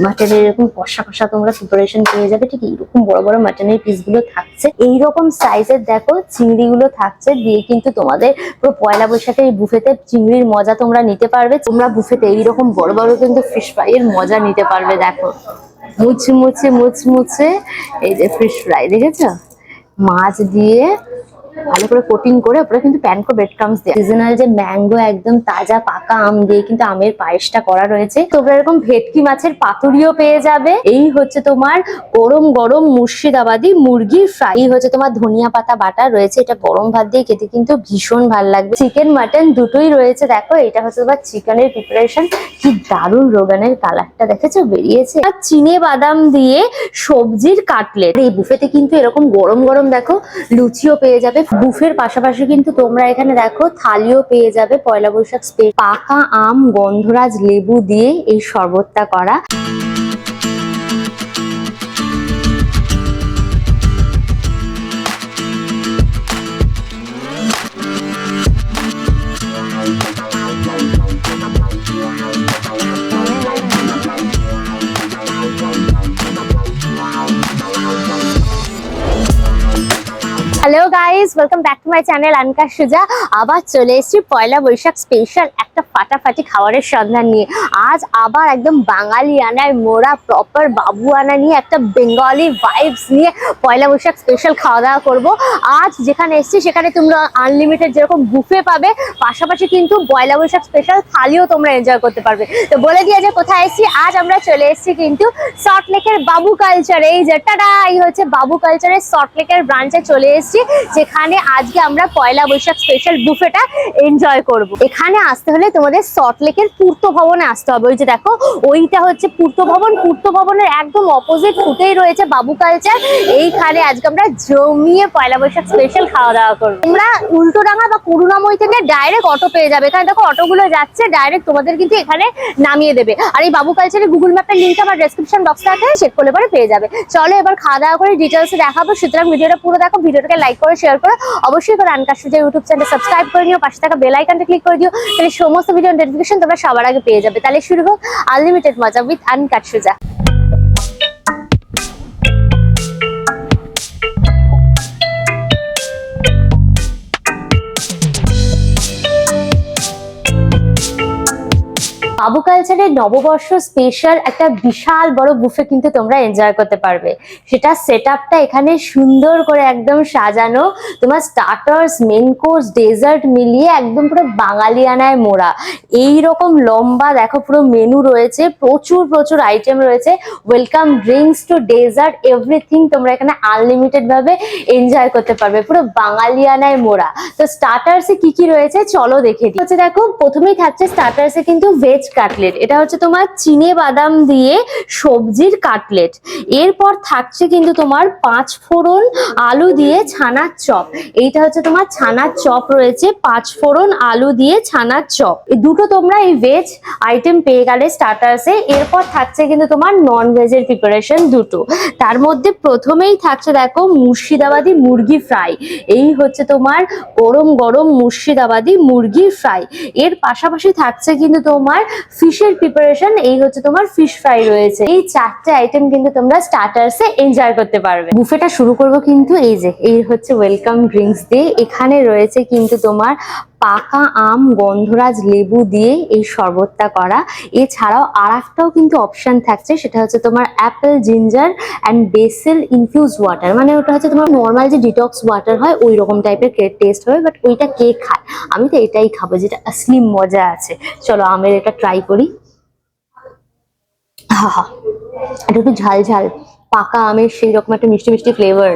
মাটনের এরকম কষা কষা তোমরা প্রিপারেশন পেয়ে যাবে। ঠিক এইরকম বড় বড় মাটনের পিস গুলো থাকছে, এইরকম সাইজের দেখো চিংড়ি গুলো থাকছে দিয়ে কিন্তু তোমাদের পুরো পয়লা বৈশাখের এই বুফেতে চিংড়ির মজা তোমরা নিতে পারবে। তোমরা বুফেতে এইরকম বড় বড় কিন্তু ফিশ ফ্রাই এর মজা নিতে পারবে। দেখো মুচমুচে মুচমুচে এই যে ফিশ ফ্রাই দেখেছো, মাছ দিয়ে ভালো করে কোটিং করে ওপরে কিন্তু প্যানকো ব্রেড ক্রাম্বস দেয়া। সিজনাল যে ম্যাঙ্গো একদম তাজা পাকা আম দিয়ে কিন্তু আমের পায়েসটা করা রয়েছে। তোমরা এরকম ভেটকি মাছের পাতুরিও পেয়ে যাবে। এই হচ্ছে তোমার গরম গরম মুর্শিদাবাদি মুরগির ফ্রাই, হচ্ছে তোমার ধনিয়া পাতা বাটা রয়েছে, এটা গরম ভাত দিয়ে খেতে কিন্তু ভীষণ ভালো লাগবে। চিকেন মাটন দুটোই রয়েছে। দেখো এটা হচ্ছে তোমার চিকেনের প্রিপারেশন, কি দারুণ রোগানের কালারটা দেখেছো বেরিয়েছে। আর চিনে বাদাম দিয়ে সবজির কাটলেট। এই বুফেতে কিন্তু এরকম গরম গরম দেখো লুচিও পেয়ে যাবে। বুফের পাশাপাশি কিন্তু তোমরা এখানে দেখো থালিও পেয়ে যাবে পয়লা বৈশাখ স্পেশাল পাকা আম গন্ধরাজ লেবু দিয়ে এই শরবতটা করা। Hello guys, welcome back to my channel আনকা সুজা। আবার চলে এসেছি পয়লা বৈশাখ স্পেশাল একটা ফাটাফাটি খাবারের সন্ধান নিয়ে। আজ আবার একদম বাঙালি আনায় মোরা প্রপার বাবু আনা নিয়ে একটা বেঙ্গলি ভাইবস নিয়ে পয়লা বৈশাখ স্পেশাল খাওয়া দাওয়া করবো। আজ যেখানে এসেছি সেখানে তোমরা আনলিমিটেড যেরকম বুফে পাবে, পাশাপাশি কিন্তু পয়লা বৈশাখ স্পেশাল থালিও তোমরা এনজয় করতে পারবে। তো বলে দিয়ে যে কোথায় এসেছি, আজ আমরা চলে এসেছি কিন্তু সল্টলেকের বাবু কালচার। এই যে টাটা, এই হচ্ছে বাবু কালচারের সল্টলেকের ব্রাঞ্চে চলে এসেছি, যেখানে আজকে আমরা পয়লা বৈশাখ স্পেশাল বুফেটা এনজয় করব। এখানে আসতে হলে তোমাদের সল্টলেকের পূর্ত ভবনে আসতে হবে। ওই যে দেখো ওইটা হচ্ছে পূর্ত ভবন, পূর্ত ভবনের একদম অপোজিট ফুটেই রয়েছে বাবু কালচার। এইখানে আজকে আমরা জমিয়ে পয়লা বৈশাখ স্পেশাল খাওয়া দাওয়া করবো। তোমরা উল্টোডাঙ্গা বা করুণাময়ী থেকে ডাইরেক্ট অটো পেয়ে যাবে। এখানে দেখো অটোগুলো যাচ্ছে ডাইরেক্ট তোমাদের কিন্তু এখানে নামিয়ে দেবে। আর এই বাবু কালচারের গুগল ম্যাপের লিঙ্ক আমার ডেসক্রিপশন বক্সে আছে, চেক করলে পরে পেয়ে যাবে। চলো এবার খাওয়া দাওয়া করে ডিটেলসে দেখাবো, সুতরাং ভিডিওটা পুরো দেখো। ভিডিওটাকে লাইক করে শেয়ার করে অবশ্যই করে আনকা সুজা ইউটিউব চ্যানেল সাবস্ক্রাইব করে নিও, পাশে থাকা বেল আইকনটা ক্লিক করে দিও, তাহলে সমস্ত ভিডিও নোটিফিকেশন তোমরা সবার আগে পেয়ে যাবে। তাহলে শুরু হোক আনলিমিটেড মজা উইথ আনকা সুজা। বাবু কালচারের নববর্ষ স্পেশাল একটা বিশাল বড় বুফে কিন্তু তোমরা এনজয় করতে পারবে। সেটা সেটআপটা এখানে সুন্দর করে একদম সাজানো, তোমার স্টার্টার্স মেন কোর্স ডেজার্ট মিলিয়ে একদম পুরো বাঙালিয়ানায় মোড়া। এইরকম লম্বা দেখো পুরো মেনু রয়েছে, প্রচুর প্রচুর আইটেম রয়েছে, welcome drinks to dessert everything তোমরা এখানে আনলিমিটেড ভাবে এনজয় করতে পারবে, পুরো বাঙালিয়ানায় মোড়া। তো স্টার্টার্সে কি কি রয়েছে চলো দেখে দিই। হচ্ছে দেখো প্রথমেই থাকছে স্টার্টার্সে কিন্তু ভেজ কাটলেট, এটা হচ্ছে তোমার চিনে বাদাম দিয়ে সবজির কাটলেট। এরপর থাকছে কিন্তু তোমার 5 ফোড়ন আলু দিয়ে ছানার চপ, এইটা হচ্ছে তোমার ছানার চপ রয়েছে, 5 ফোড়ন আলু দিয়ে ছানার চপ। এই দুটো তোমরা এই ভেজ আইটেম পেয়ে গেলে স্টার্টার্সে। এরপর থাকছে কিন্তু তোমার নন ভেজের প্রিপারেশন দুটো। তার মধ্যে প্রথমেই থাকছে দেখো মুর্শিদাবাদি মুরগি ফ্রাই, এই হচ্ছে তোমার গরম গরম মুর্শিদাবাদি মুরগি ফ্রাই। এর পাশাপাশি থাকছে কিন্তু তোমার ফিশের প্রিপারেশন, এই হচ্ছে তোমার ফিশ ফ্রাই রয়েছে। এই 4টে আইটেম কিন্তু তোমরা স্টার্টার্সে এনজয় করতে পারবে। বুফেটা শুরু করব কিন্তু এই হচ্ছে ওয়েলকাম ড্রিঙ্কস দিয়ে। এখানে রয়েছে কিন্তু তোমার পাকা আম গন্ধরাজ লেবু দিয়ে এই শরবতটা করা। এছাড়াও আর একটাও কিন্তু অপশন থাকছে, সেটা হচ্ছে তোমার Apple ginger and basil infuse water, মানে ওটা হচ্ছে তোমার নর্মাল যে ডিটক্স ওয়াটার হয় ওই রকম টাইপের টেস্ট হবে, বাট ওইটা কে খায়, আমি তো এটাই খাবো যেটা আসলি মজা আছে। চলো আমের এটা ট্রাই করি। হা হা, এটা একটু ঝাল ঝাল পাকা আমের সেই রকম একটা মিষ্টি মিষ্টি ফ্লেভার,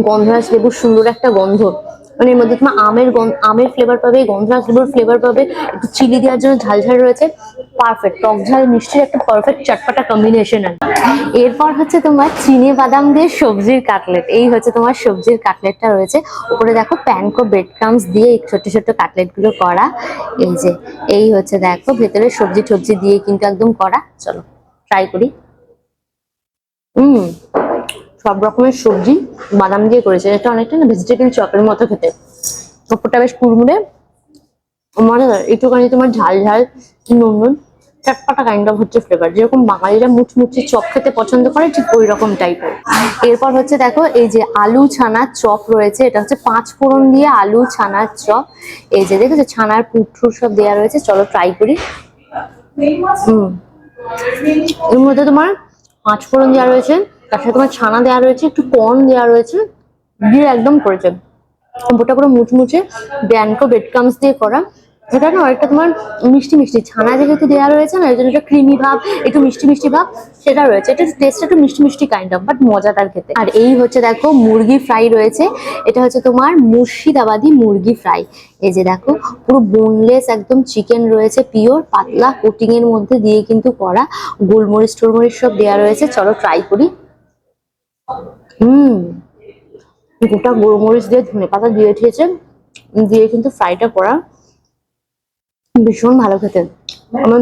গন্ধরাজ লেবুর সুন্দর একটা গন্ধ, মানে এর মধ্যে তোমার আমের ফ্লেভার পাবে, গন্ধরাজ লেবুর ফ্লেভার পাবে, একটু চিলি দেওয়ার জন্য ঝাল ঝাল রয়েছে, পারফেক্ট টক ঝাল মিষ্টির একটা পারফেক্ট চটপটা কম্বিনেশন। এরপর হচ্ছে তোমার চিনে বাদাম দিয়ে সবজির কাটলেট, এই হচ্ছে তোমার সবজির কাটলেটটা রয়েছে। উপরে দেখো প্যানকো ব্রেড ক্রাম্বস দিয়ে এই ছোট্ট ছোট্ট কাটলেট গুলো করা। এই যে এই হচ্ছে দেখো ভেতরে সবজি টবজি দিয়ে কিন্তু একদম করা। চলো ট্রাই করি। সব রকমের সবজি বাদাম দিয়ে করেছে, এটা অনেকটা না ভেজিটেবল চপের মতো খেতে, ওপরটা বেশ কুড়মুড়ে মজাদার, একটুখানি তোমার ঝাল ঝাল নুন নুন, চটপটা কাইন্ড অফ হচ্ছে ফ্লেভার, যেরকম বাঙালিরা মুচমুচে চপ খেতে পছন্দ করে ঠিক ওই রকম টাইপের। এরপর হচ্ছে দেখো এই যে আলু ছানার চপ রয়েছে, এটা হচ্ছে 5 ফোড়ন দিয়ে আলু ছানার চপ। এই যে দেখেছো ছানার পুরঠুর সব দেওয়া রয়েছে, চলো ট্রাই করি। এর মধ্যে তোমার 5 ফোড়ন দেওয়া রয়েছে, তার সাথে তোমার ছানা দেওয়া রয়েছে, একটু কর্ন দেওয়া রয়েছে, দিয়ে একদম করেছে। ওটা পুরো মুচমুচে ব্যানকো বেডক্রামস দিয়ে করা। এটা না একটা তোমার মিষ্টি মিষ্টি ছানা যেহেতু দেওয়া রয়েছে না, এই জন্য একটা ক্রিমি ভাব, একটু মিষ্টি মিষ্টি ভাব সেটা রয়েছে। এটা টেস্ট একটু মিষ্টি মিষ্টি কাইন্ড অফ, বাট মজাদার খেতে। আর এই হচ্ছে দেখো মুরগি ফ্রাই রয়েছে, এটা হচ্ছে তোমার মুর্শিদাবাদি মুরগি ফ্রাই। এই যে দেখো পুরো বোনলেস একদম চিকেন রয়েছে, পিওর পাতলা কোটিং এর মধ্যে দিয়ে কিন্তু করা, গোলমরিচ টোলমরিচ সব দেওয়া রয়েছে। চলো ট্রাই করি। গোটা গোলমরিচ দিয়ে ধনেপাতা দিয়ে দিয়েছে, দিয়ে কিন্তু ফ্রাইটা করা, ভীষণ ভালো খেতে। আমার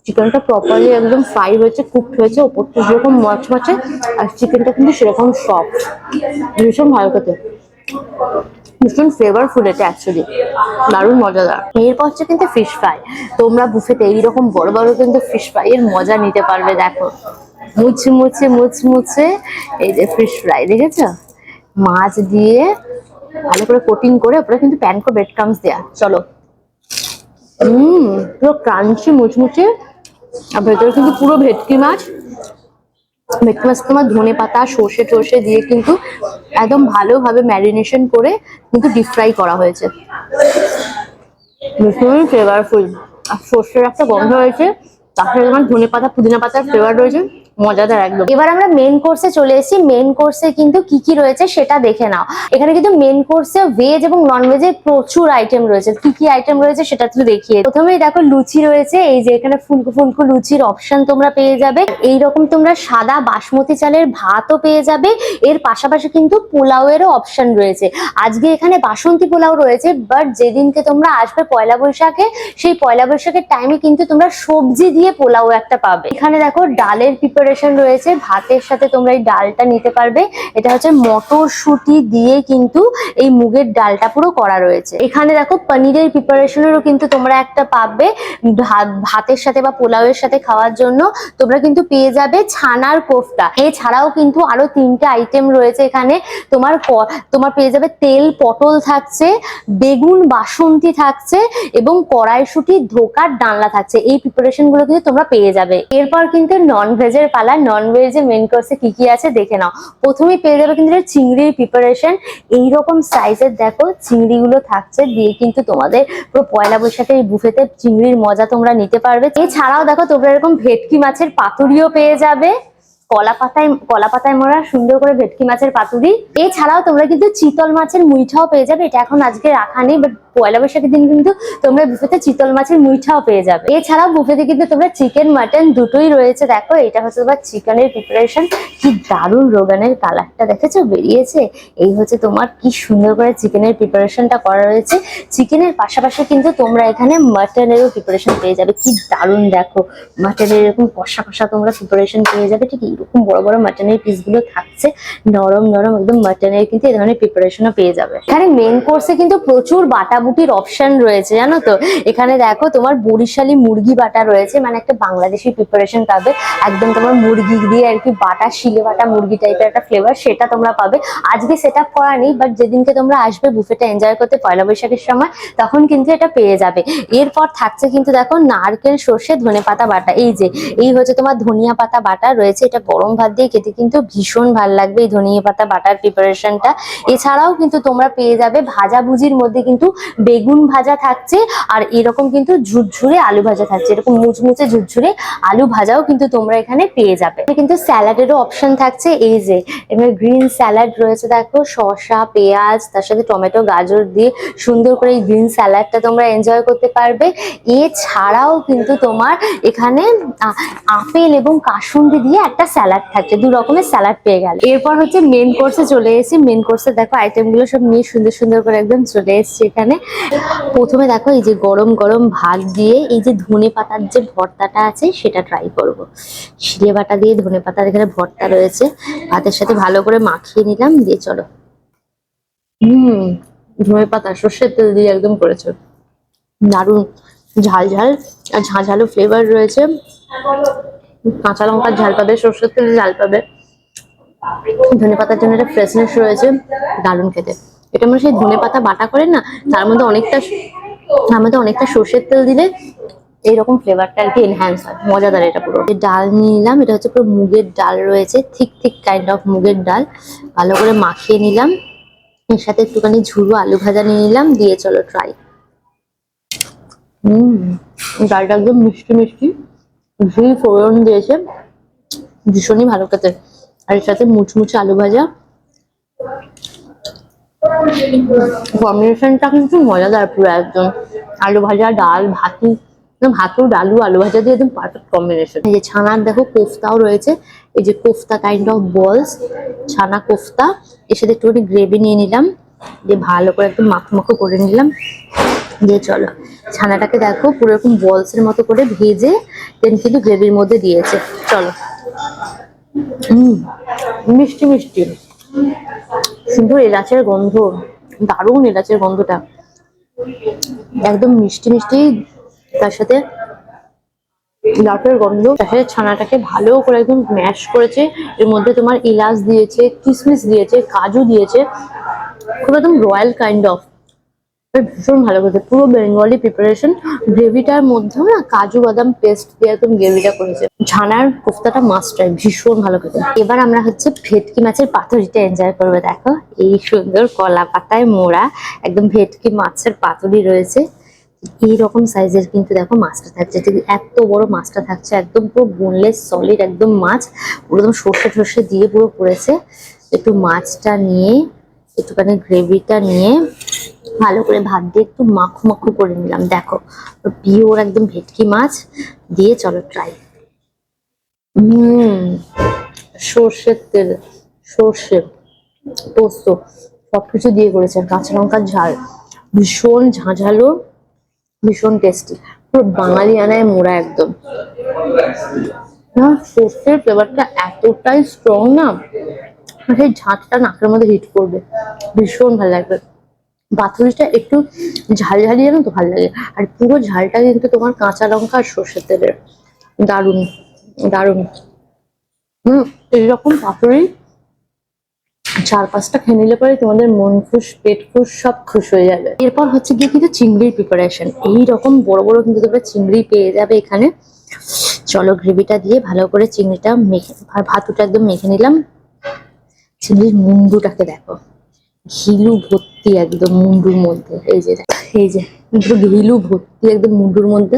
চিকেনটা প্রপারলি একদম ফ্রাই হয়েছে, কুকড হয়েছে, ওপরটা যেরকম মচমচে আর চিকেনটা কিন্তু সেরকম সফট, ভীষণ ভালো খেতে, ভীষণ ফ্লেভারফুল এটা অ্যাকচুয়ালি, দারুণ মজাদার। এরপর হচ্ছে কিন্তু ফিশ ফ্রাই। তোমরা বুফেতে এইরকম বড় বড় কিন্তু ফিশ ফ্রাই এর মজা নিতে পারবে। দেখো মুচমুচে মুচমুচে এই যে ফিশ ফ্রাই, দেখেছো মাছ দিয়ে ভালো করে কোটিং করে, ওপরে কিন্তু প্যানকো ব্রেড ক্রামস দেয়া। চলো পুরো ক্রাঞ্চি মুচমুচে, আর ভেতরে কিন্তু পুরো ভেটকি মাছ। ভেটকি মাছ তোমার ধনে পাতা সর্ষে টর্ষে দিয়ে কিন্তু একদম ভালোভাবে ম্যারিনেশন করে কিন্তু ডিপ ফ্রাই করা হয়েছে, ভীষণ ফ্লেভারফুল। আর সর্ষের একটা গন্ধ রয়েছে, তার সাথে তোমার ধনে পাতা পুদিনা পাতার ফ্লেভার রয়েছে, মজাদার একদম। এবার আমরা মেন কোর্সে চলে এসেছি। মেন কোর্সে কিন্তু কি কি রয়েছে সেটা দেখে নাও। এখানে কিন্তু মেন কোর্সে ভেজ এবং নন ভেজের প্রচুর আইটেম রয়েছে। কি কি আইটেম রয়েছে সেটা তুমি দেখিয়ে। প্রথমেই দেখো লুচি রয়েছে, এই যে এখানে ফুলকো ফুলকো লুচির অপশন তোমরা পেয়ে যাবে। এইরকম তোমরা সাদা বাসমতি চালের ভাতও পেয়ে যাবে, এর পাশাপাশি কিন্তু পোলাওয়েরও অপশন রয়েছে। আজকে এখানে বাসন্তী পোলাও রয়েছে, বাট যেদিনকে তোমরা আসবে পয়লা বৈশাখে, সেই পয়লা বৈশাখের টাইমে কিন্তু তোমরা সবজি দিয়ে পোলাও একটা পাবে। এখানে দেখো ডালের প্রিপারেশন রয়েছে, ভাতের সাথে তোমরা এই ডালটা নিতে পারবে। এটা হচ্ছে মটরশুঁটি দিয়ে কিন্তু এই মুগের ডালটা পুরো করা রয়েছে। এখানে দেখো পনিরের প্রিপারেশনেরও কিন্তু তোমরা একটা পাবে, ভাতের সাথে বা পোলাওয়ের সাথে খাওয়ার জন্য তোমরা কিন্তু পেয়ে যাবে ছানার কোফতা। এছাড়াও কিন্তু আরো 3টে আইটেম রয়েছে এখানে। তোমার পেয়ে যাবে তেল পটল থাকছে, বেগুন বাসন্তী থাকছে এবং কড়াইশুঁটি ধোকার ডালনা থাকছে। এই প্রিপারেশন গুলো কিন্তু তোমরা পেয়ে যাবে। এরপর কিন্তু নন ভেজের পালা। নন ভেজে মেন কোর্সে কি কি আছে দেখে নাও। প্রথমেই পেয়ে যাবে কিন্তু চিংড়ির প্রিপারেশন, এইরকম সাইজের দেখো চিংড়িগুলো থাকছে, দিয়ে কিন্তু তোমাদের পুরো পয়লা বৈশাখের এই বুফেতে চিংড়ির মজা তোমরা নিতে পারবে। এছাড়াও দেখো তোমরা এরকম ভেটকি মাছের পাতুরিও পেয়ে যাবে, কলা পাতায় মোড়া সুন্দর করে ভেটকি মাছের পাতুরি। এছাড়াও তোমরা কিন্তু চিতল মাছের মুইঠাও পেয়ে যাবে। এটা এখন আজকে রাখা নেই, বাট পয়লা বৈশাখের দিন কিন্তু তোমরা বুফেতে চিতল মাছের মুইঠাও পেয়ে যাবে। এছাড়াও বুফেতে কিন্তু তোমরা চিকেন মাটন দুটোই রয়েছে। দেখো এটা হচ্ছে তোমার চিকেনের প্রিপারেশন, কি দারুণ রোগানের কালারটা দেখেছো বেরিয়েছে। এই হচ্ছে তোমার কি সুন্দর করে চিকেনের প্রিপারেশনটা করা রয়েছে। চিকেনের পাশাপাশি কিন্তু তোমরা এখানে মাটনেরও প্রিপারেশন পেয়ে যাবে, কি দারুণ দেখো মাটনের এরকম কষা কষা তোমরা প্রিপারেশন পেয়ে যাবে। ঠিক এরকম বড় বড় মাটনের পিসগুলো থাকছে, নরম নরম একদম মাটনের কিন্তু এই ধরনের প্রিপারেশনও পেয়ে যাবে। এখানে মেন কোর্সে কিন্তু প্রচুর বাটাবুটির অপশন রয়েছে জানো তো। এখানে দেখো তোমার বরিশালি মুরগি বাটা রয়েছে, মানে একটা বাংলাদেশি প্রিপারেশন পাবে, একদম তোমার মুরগি দিয়ে আর কি বাটা, শিলে বাটা মুরগি টাইপের একটা ফ্লেভার, সেটা তোমরা পাবে। আজকে সেট আপ করা নেই, বাট যেদিনকে তোমরা আসবে বুফেটা এনজয় করতে পয়লা বৈশাখের সময়, তখন কিন্তু এটা পেয়ে যাবে। এরপর থাকছে কিন্তু দেখো নারকেল সর্ষে ধনে পাতা বাটা। এই হচ্ছে তোমার ধনিয়া পাতা বাটা রয়েছে, এটা গরম ভাত দিয়ে খেতে কিন্তু ভীষণ ভালো লাগবে এই ধনিয়া পাতা বাটার প্রিপারেশনটা। এছাড়াও কিন্তু তোমরা পেয়ে যাবে ভাজা ভুজির মধ্যে কিন্তু বেগুন ভাজা থাকছে, আর এরকম কিন্তু ঝুরঝুরে আলু ভাজা থাকছে, এরকম মুচমুচে ঝুরঝুরে আলু ভাজাও কিন্তু তোমরা এখানে পেয়ে যাবে। কিন্তু স্যালাডেরও অপশন থাকছে, এই যে এখানে গ্রিন স্যালাড রয়েছে দেখো, শসা পেঁয়াজ তার সাথে টমেটো গাজর দিয়ে সুন্দর করে এই গ্রিন স্যালাডটা তোমরা এনজয় করতে পারবে। এছাড়াও কিন্তু তোমার এখানে আপেল এবং কাসুন্দি দিয়ে একটা স্যালাড থাকছে, 2 রকমের স্যালাড পেয়ে গেল। এরপর হচ্ছে মেন কোর্সে চলে এসেছি। মেন কোর্সে দেখো আইটেম গুলো সব নিয়ে সুন্দর সুন্দর করে একদম চলে এসেছি এখানে। প্রথমে দেখো এই যে গরম গরম ভাত দিয়ে এই যে ধনে পাতার যে ভর্তাটা আছে সেটা ট্রাই করব। জিরে বাটা দিয়ে ধনে পাতার এখানে ভর্তা রয়েছে, ভাতের সাথে ভালো করে মাখিয়ে নিলাম, দিয়ে চলো। ধনে পাতা সর্ষের তেল দিয়ে একদম করেছো, দারুণ ঝাল ঝাল আর ঝাঁঝালো ফ্লেভার রয়েছে। কাঁচা লঙ্কার ঝাল পাবে, সর্ষের তেলের ঝাল পাবে, ধনে পাতার জন্য একটা ফ্রেশনেস রয়েছে, দারুণ খেতে। এটা মানে সেই ধনে পাতা বাটা করে না, তার মধ্যে অনেকটা সর্ষের তেল দিলে এইরকম ফ্লেভারটা আর কি এনহ্যান্স হয়, মজাদার এটা পুরো। ডাল নিয়ে নিলাম, এটা হচ্ছে পুরো মুগের ডাল রয়েছে, থিক থিক কাইন্ড অফ মুগের ডাল, ভালো করে মাখিয়ে নিলাম। এর সাথে একটুখানি ঝুরো আলু ভাজা নিয়ে নিলাম, দিয়ে চলো ট্রাই। ডালটা একদম মিষ্টি মিষ্টি, ঘি ফোড়ন দিয়েছে, ভীষণই ভালো খেতে। আর এর সাথে মুচমুচে আলু ভাজা, কম্বিনেশনটা কিন্তু মজাদার পুরো একদম। আলু ভাজা, ডাল, ভাতু, ভাতু ডালু আলু ভাজা দিয়ে একদম পারফেক্ট কম্বিনেশন। এই যে ছানার দেখো কোফতাও রয়েছে, এই যে কোফতা কাইন্ড অফ বলস, ছানা কোফতা। এর সাথে একটুখানি গ্রেভি নিয়ে নিলাম, দিয়ে ভালো করে একদম মাখো মাখো করে নিলাম। দিয়ে চলো, ছানাটাকে দেখো পুরো এরকম বলস এর মতো করে ভেজে দেন কিন্তু গ্রেভির মধ্যে দিয়েছে। চলো, মিষ্টি মিষ্টি, সুন্দর এলাচের গন্ধ, দারুণ এলাচের গন্ধটা, একদম মিষ্টি মিষ্টি, তার সাথে লাউটের গন্ধ, তার সাথে ছানাটাকে ভালো করে একদম ম্যাশ করেছে। এর মধ্যে তোমার এলাচ দিয়েছে, কিশমিশ দিয়েছে, কাজু দিয়েছে, খুব একদম রয়্যাল কাইন্ড অফ, ভীষণ ভালো করেছে। পুরো বেঙ্গলি প্রিপারেশন, গ্রেভিটার মধ্যেও না কাজু বাদাম পেস্ট দিয়ে একদম গ্রেভিটা করেছে। ছানার কোফতাটা মাস্ট ট্রাই, ভীষণ ভালো খেতে। এবার আমরা হচ্ছে ভেটকি মাছের পাতুরিটা এনজয় করবো। দেখো এই সুন্দর কলা পাতায় মোড়া একদম ভেটকি মাছের পাতুরি রয়েছে, এইরকম সাইজের কিন্তু দেখো মাছটা থাকছে, ঠিক এত বড় মাছটা থাকছে, একদম পুরো বোনলেস সলিড একদম মাছ, পুরো একদম সর্ষে ঠর্ষে দিয়ে পুরো করেছে। একটু মাছটা নিয়ে একটুখানি গ্রেভিটা নিয়ে ভালো করে ভাত দিয়ে একটু মাখো মাখো করে নিলাম। দেখো পিওর একদম ভেটকি মাছ, দিয়ে চলো ট্রাই। সর্ষের তেল, সর্ষে, পোস্ত সবকিছু দিয়ে করেছে, কাঁচা লঙ্কার ঝাল, ভীষণ ঝাঁঝালো, ভীষণ টেস্টি, পুরো বাঙালিয়ানায় মোড়া একদম। না সর্ষের ফ্লেভারটা এতটাই স্ট্রং না, সেই ঝাঁঝটা নাকের মধ্যে হিট করবে, ভীষণ ভালো লাগবে। পাতুরিটা একটু ঝাল ঝালি জানো তো ভালো লাগে, আর পুরো ঝালটা কিন্তু তোমার কাঁচা লঙ্কা আর সর্ষের তেলের, দারুণ দারুণ। এইরকম পাতুরি 4-5টা খেয়ে নিলে পরে তোমাদের মন খুশ পেট খুশ সব খুশ হয়ে যাবে। এরপর হচ্ছে গিয়ে কিন্তু চিংড়ির প্রিপারেশন, এইরকম বড় বড় কিন্তু তোমরা চিংড়ি পেয়ে যাবে এখানে। চলো গ্রেভিটা দিয়ে ভালো করে চিংড়িটা মেখে আর ভাতুটা একদম মেখে নিলাম। চিংড়ির মুন্ডুটাকে দেখো, ঘিলু ভর্তি একদম মুন্ডুর মধ্যে, এই যে এই যে পুরো ঘিলু ভর্তি একদম মুন্ডুর মধ্যে।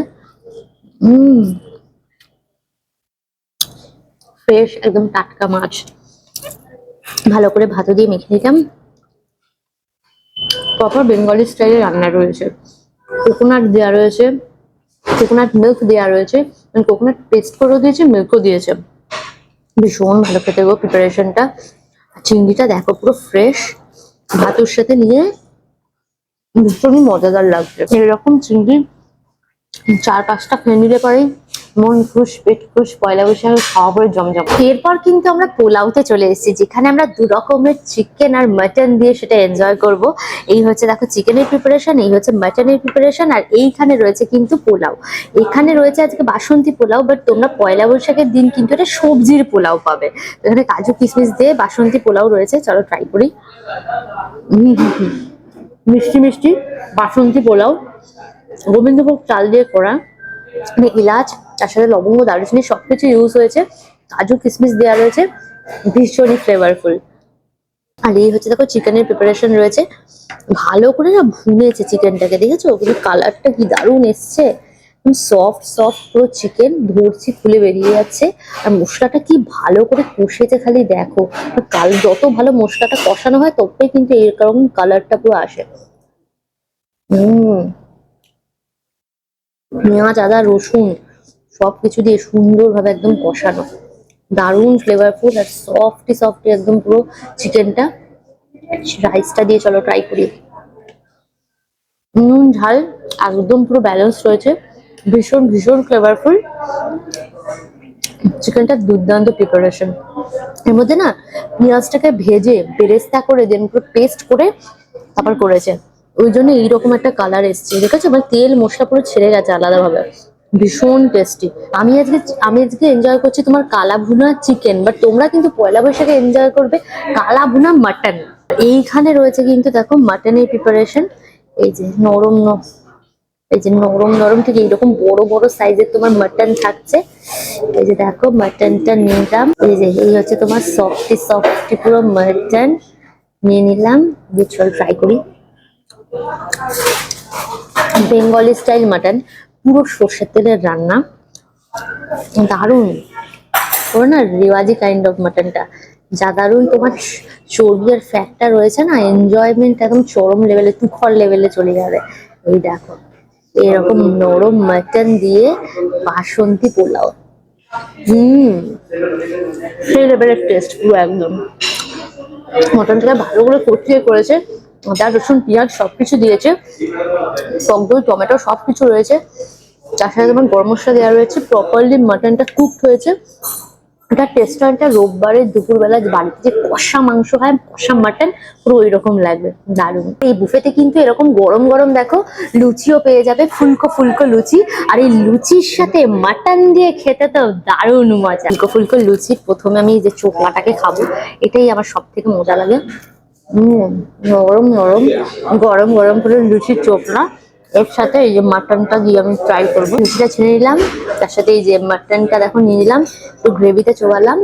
ফ্রেশ একদম টাটকা মাছ, ভালো করে ভাত দিয়ে মেখে নিলাম। প্রপার বেঙ্গলি স্টাইলে রান্না রয়েছে, কোকোনাট দেওয়া রয়েছে, কোকোনাট মিল্ক দেওয়া রয়েছে, কোকোনাট পেস্ট করেও দিয়েছে, মিল্কও দিয়েছে, ভীষণ ভালো খেতে গো প্রিপারেশনটা। চিংড়িটা দেখো পুরো ফ্রেশ, ভাতের সাথে নিয়ে ভীষণই মজাদার লাগছে। এরকম চিংড়ি 4-5টা খেয়ে নিলে পরে মন খুশ পেট খুশ, পয়লা বৈশাখে খাওয়া পরে জমজম। এরপর কিন্তু আমরা পোলাওতে চলে এসেছি, যেখানে আমরা 2 রকমের চিকেন আর মাটন দিয়ে সেটা এনজয় করব। এই হচ্ছে দেখো চিকেনের প্রিপারেশন, এই হচ্ছে মাটনের প্রিপারেশন, আর এইখানে রয়েছে কিন্তু পোলাও। এখানে রয়েছে আজকে বাসন্তী পোলাও, বাট তোমরা পয়লা বৈশাখের দিন কিন্তু এটা সবজির পোলাও পাবে। এখানে কাজু কিশমিশ দিয়ে বাসন্তী পোলাও রয়েছে, চলো ট্রাই করি। মিষ্টি মিষ্টি বাসন্তী পোলাও, গোবিন্দভোগ চাল দিয়ে করা, মানে এলাচ, তার সাথে লবঙ্গ দারুচিনি সবকিছু ইউজ হয়েছে, কাজু কিশমিশ দেওয়া রয়েছে, ভীষণই ফ্লেভারফুল। আর এই হচ্ছে দেখো চিকেনের প্রিপারেশন রয়েছে, ভালো করে না ভুনেছে চিকেনটাকে, দেখেছো কিন্তু কালারটা কি দারুণ এসছে, সফট সফট পুরো চিকেন, ধরছি খুলে বেরিয়ে যাচ্ছে। আর মশলাটা কি ভালো করে কষেছে খালি দেখো, যত ভালো মশলাটা কষানো হয় ততটাই কিন্তু এরকম কালারটা পুরো আসে। পেঁয়াজ আদা রসুন সবকিছু দিয়ে সুন্দরভাবে একদম কষানো, দারুণ ফ্লেভারফুল আর সফটি সফটি একদম পুরো চিকেনটা। রাইসটা দিয়ে চলো ট্রাই করি। নুন ঝাল একদম পুরো ব্যালেন্স রয়েছে, ভীষণ ভীষণ ফ্লেভারফুল, চিকেনটা দুর্দান্ত প্রিপারেশন। এর মধ্যে না পেঁয়াজটাকে ভেজে বেরেস্তা করে দেন পুরো পেস্ট করে তারপর করেছে, ওই জন্য এইরকম একটা কালার এসছে, দেখেছো? মানে তেল মশলা পুরো ছেড়ে গেছে আলাদাভাবে, ভীষণ টেস্টি। আমি আজকে এনজয় করছি তোমার কালা ভুনা চিকেন, বাট তোমরা কিন্তু পয়লা বৈশাখে এনজয় করবে কালা ভুনা মাটন। এইখানে রয়েছে কিন্তু দেখো মাটনের প্রিপারেশন। এই যে নরম এই যে নরম নরম থেকে এইরকম বড় বড় সাইজের তোমার মাটন থাকছে। এই যে দেখো মাটনটা নিলাম, এই যে এই হচ্ছে তোমার সফটি সফটি পুরো মাটন নিয়ে নিলাম। দিয়ে চল ট্রাই করি। বেঙ্গলি স্টাইল মাটন, পুরো সর্ষের তেলের রান্না, দারুণ। ওর না রেওয়াজি কাইন্ড অফ মাটনটা যা দারুণ। তোমার চর্বি আর ফ্যাটটা রয়েছে না, এনজয়মেন্ট একদম চরম লেভেলে, তুখর লেভেলে চলে যাবে। এই দেখো এরকম নরম মাটন দিয়ে বাসন্তী পোলাও, সেই লেভেলের টেস্ট পুরো একদম। মটনটাকে ভালো করে কষিয়ে করেছে, আদা রসুন পেঁয়াজ সবকিছু দিয়েছে, টক দই টমেটো সবকিছু রয়েছে, তার সাথে তোমার গরম মশলা দেওয়া রয়েছে, প্রপারলি মাটনটা কুকড হয়েছে। এটা রেস্টুরেন্টটা রোববারের দুপুরবেলা বাড়িতে যে কষা মাংস হয়, কষা মাটন, পুরো ওই রকম লাগবে, দারুণ। এই বুফেতে কিন্তু এরকম গরম গরম দেখো লুচিও পেয়ে যাবে, ফুলকো ফুলকো লুচি। আর এই লুচির সাথে মাটন দিয়ে খেতে তো দারুণ মজা। ফুলকো ফুলকো লুচি প্রথমে আমি এই যে চোখলাটাকে খাবো, এটাই আমার সব থেকে মজা লাগে। নরম নরম গরম গরম করে লুচির চোখলা, এর সাথে এই যে মাটনটা দিয়ে আমি ট্রাই করবো। লুচিটা ছেড়ে নিলাম, তার সাথে এই যে মাটনটা দেখো নিয়ে নিলাম, একটু গ্রেভিতে চোবালাম।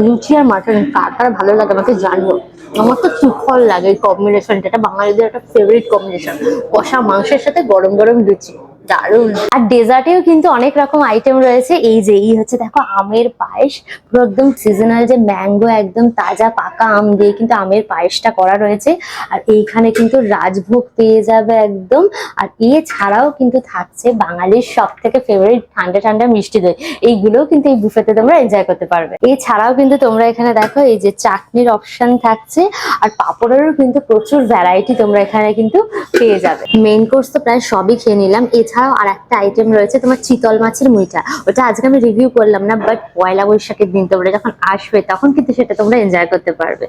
লুচি আর মাটন কার কার ভালো লাগে আমাকে জানিও। আমার তো সুফল লাগে এই কম্বিনেশনটা, এটা বাঙালিদের একটা ফেভারিট কম্বিনেশন, কষা মাংসের সাথে গরম গরম লুচি, দারুণ। আর ডেজার্টেও কিন্তু অনেক রকম আইটেম রয়েছে। এই যে এই হচ্ছে দেখো আমের পায়েস, পুরো একদম সিজনাল যে ম্যাঙ্গো, একদম তাজা পাকা আম দিয়ে কিন্তু আমের পায়েসটা করা রয়েছে। আর এইখানে কিন্তু রাজভোগ পেয়ে যাবে একদম। আর এছাড়াও কিন্তু থাকছে বাঙালির সব থেকে ফেভারিট ঠান্ডা ঠান্ডা মিষ্টি দই, এইগুলোও কিন্তু এই বুফেতে তোমরা এনজয় করতে পারবে। এছাড়াও কিন্তু তোমরা এখানে দেখো এই যে চাটনির অপশন থাকছে, আর পাঁপড়েরও কিন্তু প্রচুর ভ্যারাইটি তোমরা এখানে কিন্তু পেয়ে যাবে। মেইন কোর্স তো প্রায় সবই খেয়ে নিলাম। এছাড়াও আর একটা আইটেম রয়েছে তোমার চিতল মাছের মুইটা, ওটা আজকে আমি রিভিউ করলাম না, বাট পয়লা বৈশাখের দিন তোমরা যখন আসবে তখন কিন্তু সেটা তোমরা এনজয় করতে পারবে।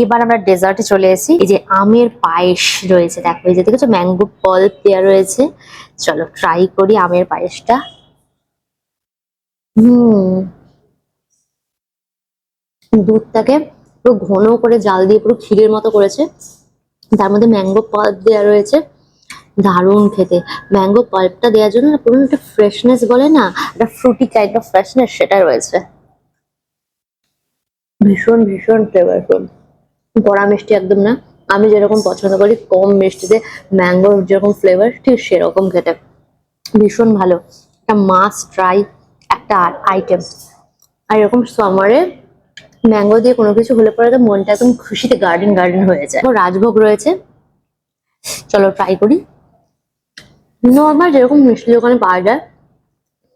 এবার আমরা ডেজার্টে চলে এসেছি। এই যে আমের পায়েস রয়েছে, দেখো এই যে দেখেছো ম্যাঙ্গো পল্প দেওয়া রয়েছে। চলো ট্রাই করি আমের পায়েসটা। দুধটাকে পুরো ঘন করে জাল দিয়ে পুরো ক্ষীরের মতো করেছে, তার মধ্যে ম্যাঙ্গো পাল্প দেওয়া রয়েছে, দারুণ খেতে। ম্যাঙ্গো পাল্পটা দেওয়ার জন্য পুরো একটা ফ্রেশনেস বলে না, একটা ফ্রুটি কাইন্ড অফ ফ্রেশনেস সেটা রয়েছে, ভীষণ ভীষণ ফ্লেভারফুল। কড়া মিষ্টি একদম না, আমি যেরকম পছন্দ করি কম মিষ্টিতে ম্যাঙ্গোর যেরকম ফ্লেভার ঠিক সেরকম খেতে, ভীষণ ভালো। একটা মাস্ট ট্রাই একটা আইটেম। আর এরকম সামারে ম্যাঙ্গো দিয়ে কোনো কিছু হলে পরে তো মনটা একদম খুশিতে গার্ডেন গার্ডেন হয়ে যায়। রাজভোগ রয়েছে, চলো ট্রাই করি। নর্মাল যেরকম মিষ্টি দোকানে পাওয়া যায়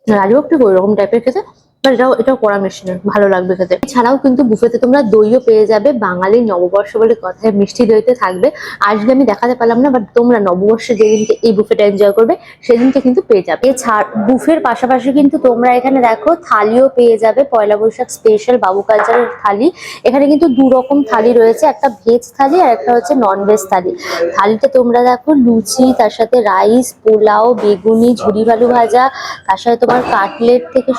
রাজভোগ ঠিক ওই রকম টাইপের খেতে, বাট এটাও কড়া মিষ্টি না, ভালো লাগবে খেতে। এছাড়াও কিন্তু বুফেতে তোমরা দইও পেয়ে যাবে, বাঙালির নববর্ষ বলে কথায় মিষ্টি দইতে থাকবে। আজকে আমি দেখাতে পারলাম না, বাট তোমরা নববর্ষে যেদিনকে এই বুফেটা এনজয় করবে সেদিনকে কিন্তু পেয়ে যাবে। এছাড়া বুফের পাশাপাশি কিন্তু তোমরা এখানে দেখো থালিও পেয়ে যাবে, পয়লা বৈশাখ স্পেশাল বাবু কালচারের থালি। এখানে কিন্তু দু রকম থালি রয়েছে, একটা ভেজ থালি আর একটা হচ্ছে নন ভেজ থালি। থালিতে তোমরা দেখো লুচি, তার সাথে রাইস, পোলাও, বেগুনি, ঝুরি ভালু ভাজা, তার সাথে তোমার কাটলেট থেকে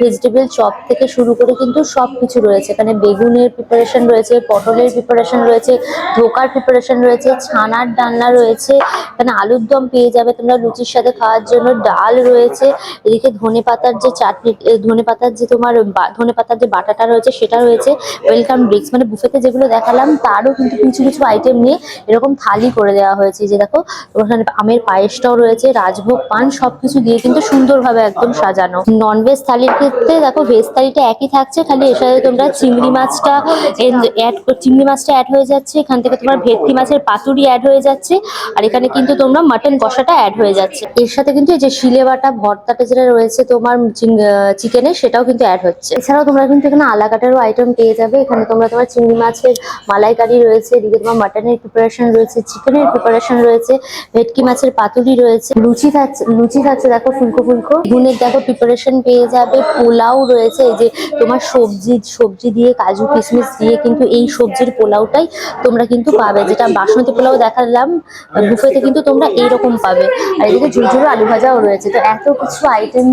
ভেজিটেবল চপ থেকে শুরু করে কিন্তু সবকিছু রয়েছে। এখানে বেগুনের প্রিপারেশন রয়েছে, পটলের প্রিপারেশন রয়েছে, ধোকার প্রিপারেশন রয়েছে, ছানার ডালনা রয়েছে, এখানে আলুর দম পেয়ে যাবে তোমরা লুচির সাথে খাওয়ার জন্য, ডাল রয়েছে, এদিকে ধনে পাতার যে চাটনি, ধনে পাতার যে তোমার ধনে পাতার যে বাটাটা রয়েছে সেটা রয়েছে, ওয়েলকাম ড্রিঙ্কস, মানে বুফেতে যেগুলো দেখালাম তারও কিন্তু কিছু কিছু আইটেম নিয়ে এরকম থালি করে দেওয়া হয়েছে। যে দেখো ওখানে আমের পায়েসটাও রয়েছে, রাজভোগ পান সবকিছু দিয়ে কিন্তু সুন্দরভাবে একদম সাজানো। ননভেজ থালির ক্ষেত্রে দেখো ভেজ থালিটা একই থাকছে, খালি এর সাথে তোমরা চিংড়ি মাছটা অ্যাড হয়ে যাচ্ছে, এখান থেকে তোমার ভেটকি মাছের পাতুরি অ্যাড হয়ে যাচ্ছে, আর এখানে কিন্তু তোমরা মাটন কষাটা অ্যাড হয়ে যাচ্ছে। এর সাথে কিন্তু এই যে শিলে বাটা ভর্তাটা যেটা রয়েছে তোমার চিকেনের, সেটাও কিন্তু অ্যাড হচ্ছে। এছাড়াও তোমরা কিন্তু এখানে আলাকাটারও আইটেম পেয়ে যাবে। এখানে তোমরা তোমার চিংড়ি মাছের মালাইকারি রয়েছে, এদিকে তোমার মাটনের প্রিপারেশন রয়েছে, চিকেনের প্রিপারেশন রয়েছে, ভেটকি মাছের পাতুরি রয়েছে, লুচি থাকছে দেখো ফুলকো ফুলকো, বেগুনের দেখো প্রিপারেশন পেয়ে যাবে, পোলাও পোলাও রয়েছে, এই যে তোমার সবজি দিয়ে কাজু কিশমিশ দিয়ে কিন্তু এই সবজির পোলাওটাই তোমরা কিন্তু পাবে, যেটা বাসমতি পোলাও দেখালাম বুফেতে কিন্তু তোমরা এইরকম পাবে। আর এদিকে ঝুরঝুরে আলু ভাজাও রয়েছে। তো এত কিছু আইটেম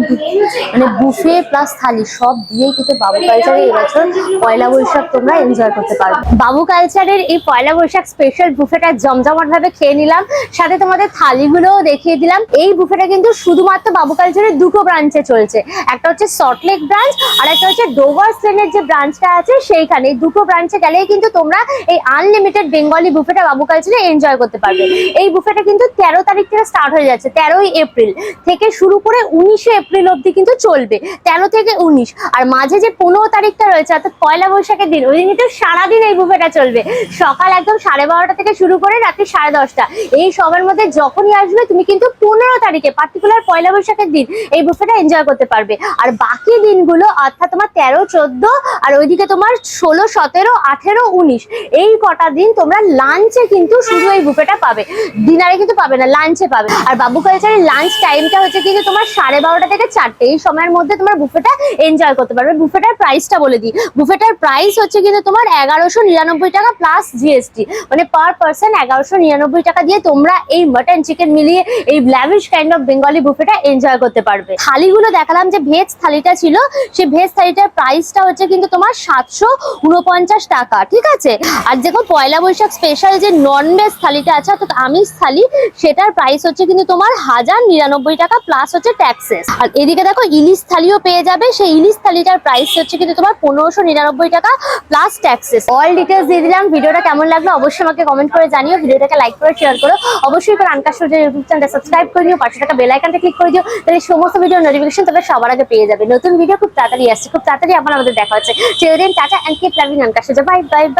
মানে বুফে প্লাস থালি সব দিয়েই কিন্তু বাবু কালচারে এবছর পয়লা বৈশাখ তোমরা এনজয় করতে পারবে। বাবু কালচারের এই পয়লা বৈশাখ স্পেশাল বুফেটা জমজমাট ভাবে খেয়ে নিলাম, সাথে তোমাদের থালিগুলোও দেখিয়ে দিলাম। এই বুফেটা কিন্তু শুধুমাত্র বাবু কালচারের দুটো ব্রাঞ্চে চলছে, একটা হচ্ছে সল্টলেক ব্রাঞ্চ আর একটা হচ্ছে ডোভার্স লেনের যে ব্রাঞ্চটা আছে সেইখানে। এই দুটো ব্রাঞ্চে গেলেই কিন্তু তোমরা এই আনলিমিটেড বেঙ্গলি বুফেটা বাবু কালচারে এনজয় করতে পারবে। এই বুফেটা কিন্তু 13 তারিখ থেকে স্টার্ট হয়ে যাচ্ছে, 13ই এপ্রিল থেকে শুরু করে 19শে এপ্রিল অব্দি কিন্তু চলবে, 13 থেকে 19। আর মাঝে যে 15 তারিখটা রয়েছে অর্থাৎ পয়লা বৈশাখের দিন, ওই দিন কিন্তু সারাদিন এই বুফেটা চলবে, সকাল একদম 12:30 থেকে শুরু করে রাত্রি 10:30। এই সময়ের মধ্যে যখনই আসবে তুমি কিন্তু 15 তারিখে পার্টিকুলার পয়লা বৈশাখের দিন এই বুফেটা এনজয় করতে পারবে। আর বাকি দিনগুলো অর্থাৎ তোমার 13, 14 আর ওইদিকে তোমার 16, 17, 18, 19 এই কটা দিন তোমরা লাঞ্চে কিন্তু শুধু এই বুফেটা পাবে, ডিনারে কিন্তু পাবে না, লাঞ্চে পাবে। আর বাবু কালচারের লাঞ্চ টাইমটা হচ্ছে কিন্তু তোমার 12:30 থেকে 4টে, এই সময়ের মধ্যে তোমরা বুফেটা এনজয় করতে পারবে। বুফেটার প্রাইসটা বলে দিই, বুফেটার প্রাইস হচ্ছে কিন্তু তোমার 1199 টাকা প্লাস জিএসটি, মানে পার পার্সন 1199 টাকা দিয়ে তোমরা এই মাটন চিকেন মিলিয়ে এই ল্যাভিশ কাইন্ড অফ বেঙ্গলি বুফেটা এনজয় করতে পারবে। থালিগুলো দেখালাম, যে ভেজ থালিটা ছিল সেই ভেজ থালিটার প্রাইসটা হচ্ছে কিন্তু তোমার 749 টাকা, ঠিক আছে। আর দেখো পয়লা বৈশাখ স্পেশাল যে নন ভেজ থালিটা আছে অর্থাৎ আমিষ থালি, সেটার প্রাইস হচ্ছে কিন্তু তোমার 1099 টাকা প্লাস হচ্ছে ট্যাক্সেস। আর এদিকে দেখো ইলিশ থালিও পেয়ে যাবে, সেই ইলিশ থালিটার প্রাইস হচ্ছে কিন্তু তোমার 1599 টাকা প্লাস ট্যাক্সেস। অল ডিটেলস দিয়ে দিলাম। ভিডিওটা কেমন লাগলো অবশ্যই আমাকে কমেন্ট করে জানিও, ভিডিওটাকে লাইক করে শেয়ার করো, অবশ্যই করে আনকাশ ইউটিউব চ্যানেলটা সাবস্ক্রাইব করে দিও, পাশে থাকা বেল আইকনটা ক্লিক করে দিও, তাহলে সমস্ত ভিডিও নোটিফিকেশন তবে সবার আগে পেয়ে যাবে। নতুন ভিডিও খুব তাড়াতাড়ি আসছে, খুব তাড়াতাড়ি আবার আমাদের দেখা হচ্ছে। Till then tata and keep loving আনকাশ। Bye bye by.